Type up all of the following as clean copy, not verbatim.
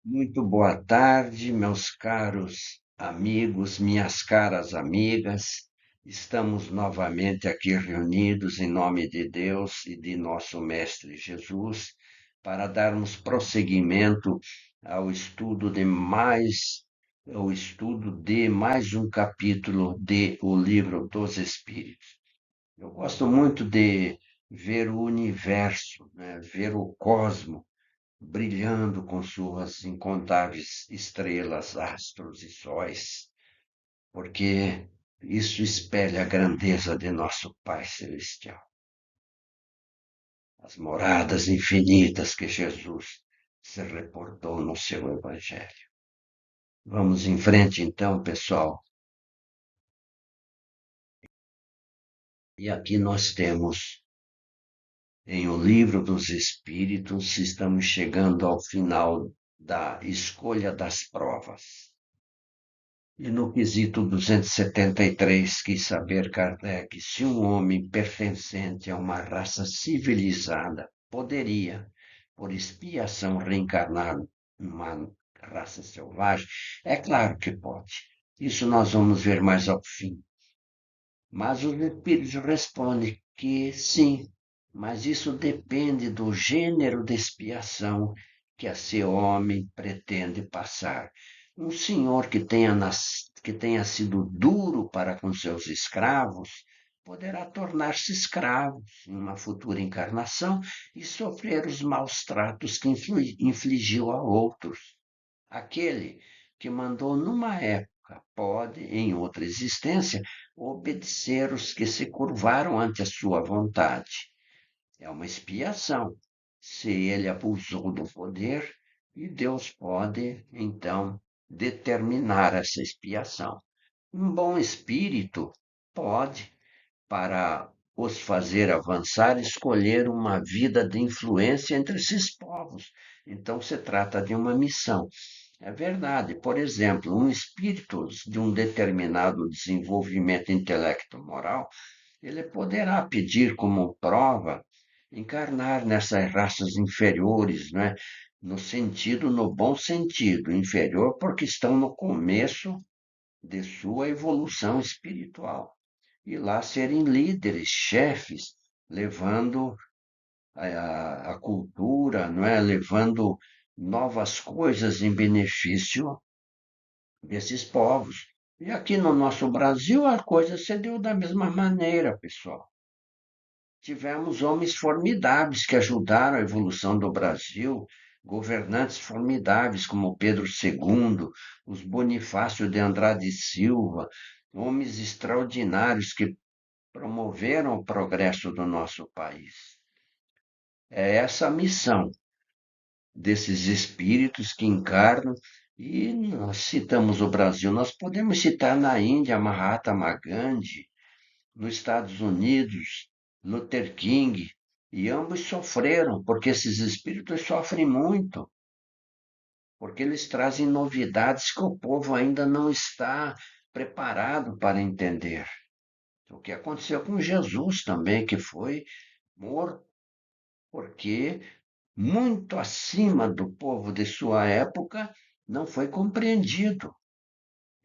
Muito boa tarde, meus caros amigos, minhas caras amigas. Estamos novamente aqui reunidos em nome de Deus e de nosso Mestre Jesus para darmos prosseguimento ao estudo de mais um capítulo de O Livro dos Espíritos. Eu gosto muito de ver o universo, né? Ver o cosmos brilhando com suas incontáveis estrelas, astros e sóis, porque isso espelha a grandeza de nosso Pai Celestial, as moradas infinitas que Jesus se reportou no seu Evangelho. Vamos em frente então, pessoal. E aqui nós temos, em O Livro dos Espíritos, estamos chegando ao final da escolha das provas. E no quesito 273, quis saber Kardec se um homem pertencente a uma raça civilizada poderia, por expiação, reencarnar numa raça selvagem. É claro que pode. Isso nós vamos ver mais ao fim. Mas os espíritos respondem que sim, mas isso depende do gênero de expiação que esse homem pretende passar. Um senhor que tenha sido duro para com seus escravos poderá tornar-se escravo em uma futura encarnação e sofrer os maus tratos que infligiu a outros. Aquele que mandou numa época pode, em outra existência, obedecer os que se curvaram ante a sua vontade. É uma expiação. Se ele abusou do poder, e Deus pode, então, determinar essa expiação. Um bom espírito pode, para os fazer avançar, escolher uma vida de influência entre esses povos. Então, se trata de uma missão. É verdade. Por exemplo, um espírito de um determinado desenvolvimento intelecto-moral, ele poderá pedir como prova encarnar nessas raças inferiores, né? No bom sentido, inferior, porque estão no começo de sua evolução espiritual. E lá serem líderes, chefes, levando a cultura, não é? Levando novas coisas em benefício desses povos. E aqui no nosso Brasil a coisa se deu da mesma maneira, pessoal. Tivemos homens formidáveis que ajudaram a evolução do Brasil, governantes formidáveis como Pedro II, os Bonifácio de Andrade Silva, homens extraordinários que promoveram o progresso do nosso país. É essa a missão desses espíritos que encarnam, e nós citamos o Brasil, nós podemos citar na Índia Mahatma Gandhi, nos Estados Unidos, Luther King, e ambos sofreram, porque esses espíritos sofrem muito, porque eles trazem novidades que o povo ainda não está preparado para entender. O que aconteceu com Jesus também, que foi morto, porque muito acima do povo de sua época não foi compreendido.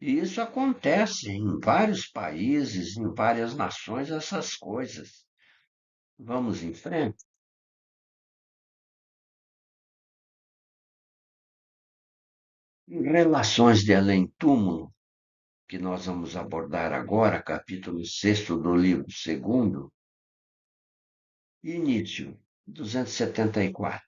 E isso acontece em vários países, em várias nações, essas coisas. Vamos em frente. Em Relações de Além-Túmulo, que nós vamos abordar agora, capítulo sexto do livro segundo, início, 274.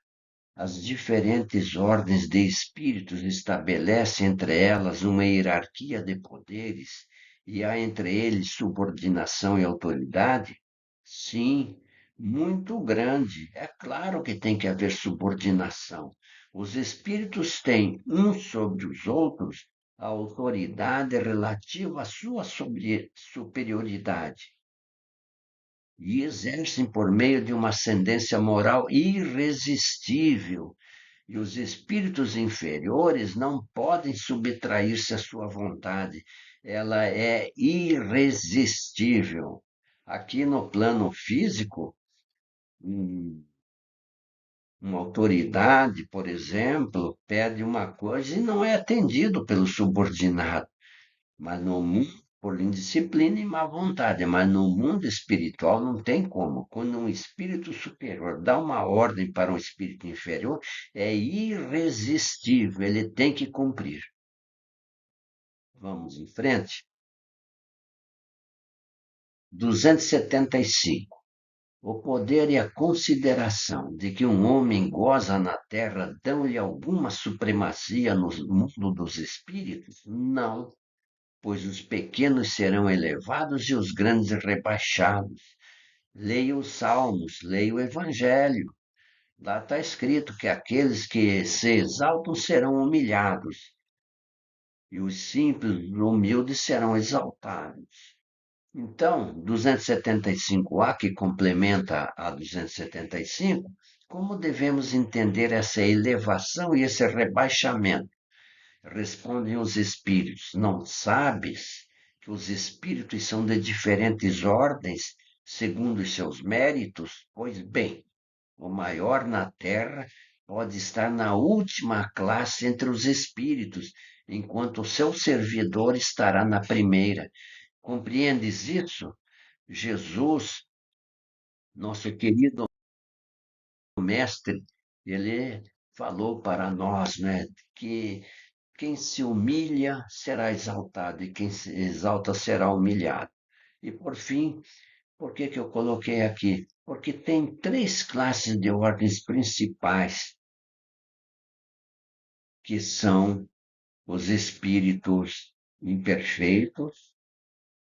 As diferentes ordens de espíritos estabelecem entre elas uma hierarquia de poderes e há entre eles subordinação e autoridade? Sim, muito grande. É claro que tem que haver subordinação. Os espíritos têm, uns sobre os outros, a autoridade relativa à sua superioridade e exercem por meio de uma ascendência moral irresistível. E os espíritos inferiores não podem subtrair-se à sua vontade. Ela é irresistível. Aqui no plano físico, hum, Uma autoridade, por exemplo, pede uma coisa e não é atendido pelo subordinado, mas no mundo, por indisciplina e má vontade, mas no mundo espiritual não tem como. Quando um espírito superior dá uma ordem para um espírito inferior, é irresistível, ele tem que cumprir. Vamos em frente. 275. O poder e a consideração de que um homem goza na terra dão-lhe alguma supremacia no mundo dos espíritos? Não, pois os pequenos serão elevados e os grandes rebaixados. Leia os Salmos, leia o Evangelho. Lá está escrito que aqueles que se exaltam serão humilhados, e os simples, humildes serão exaltados. Então, 275A, que complementa a 275, como devemos entender essa elevação e esse rebaixamento? Respondem os espíritos: não sabes que os espíritos são de diferentes ordens, segundo os seus méritos? Pois bem, o maior na terra pode estar na última classe entre os espíritos, enquanto o seu servidor estará na primeira. Compreendes isso? Jesus, nosso querido mestre, ele falou para nós, né, que quem se humilha será exaltado e quem se exalta será humilhado. E por fim, por que que eu coloquei aqui? Porque tem três classes de ordens principais, que são os espíritos imperfeitos,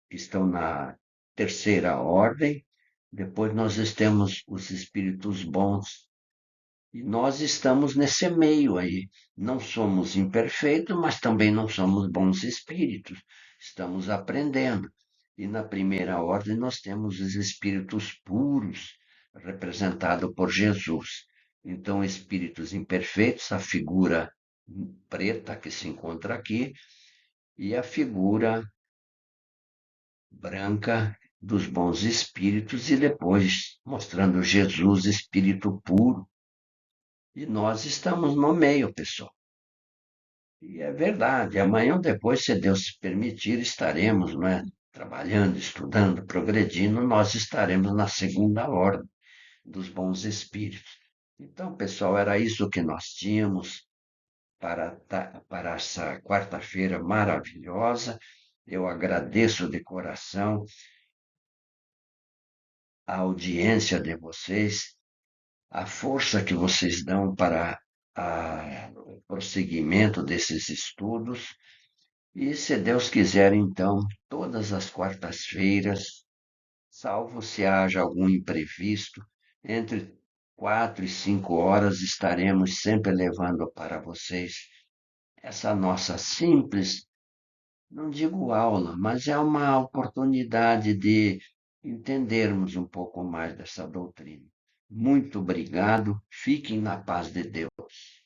que estão na terceira ordem. Depois nós temos os espíritos bons. E nós estamos nesse meio aí. Não somos imperfeitos, mas também não somos bons espíritos. Estamos aprendendo. E na primeira ordem nós temos os espíritos puros, representado por Jesus. Então, espíritos imperfeitos, a figura preta que se encontra aqui, e a figura branca dos bons espíritos, e depois mostrando Jesus, espírito puro. E nós estamos no meio, pessoal. E é verdade, amanhã ou depois, se Deus permitir, estaremos, não é, trabalhando, estudando, progredindo, nós estaremos na segunda ordem dos bons espíritos. Então, pessoal, era isso que nós tínhamos para essa quarta-feira maravilhosa. Eu agradeço de coração a audiência de vocês, a força que vocês dão para o prosseguimento desses estudos. E, se Deus quiser, então, todas as quartas-feiras, salvo se haja algum imprevisto, entre 4 e 5 horas estaremos sempre levando para vocês essa nossa simples, não digo aula, mas é uma oportunidade de entendermos um pouco mais dessa doutrina. Muito obrigado, fiquem na paz de Deus.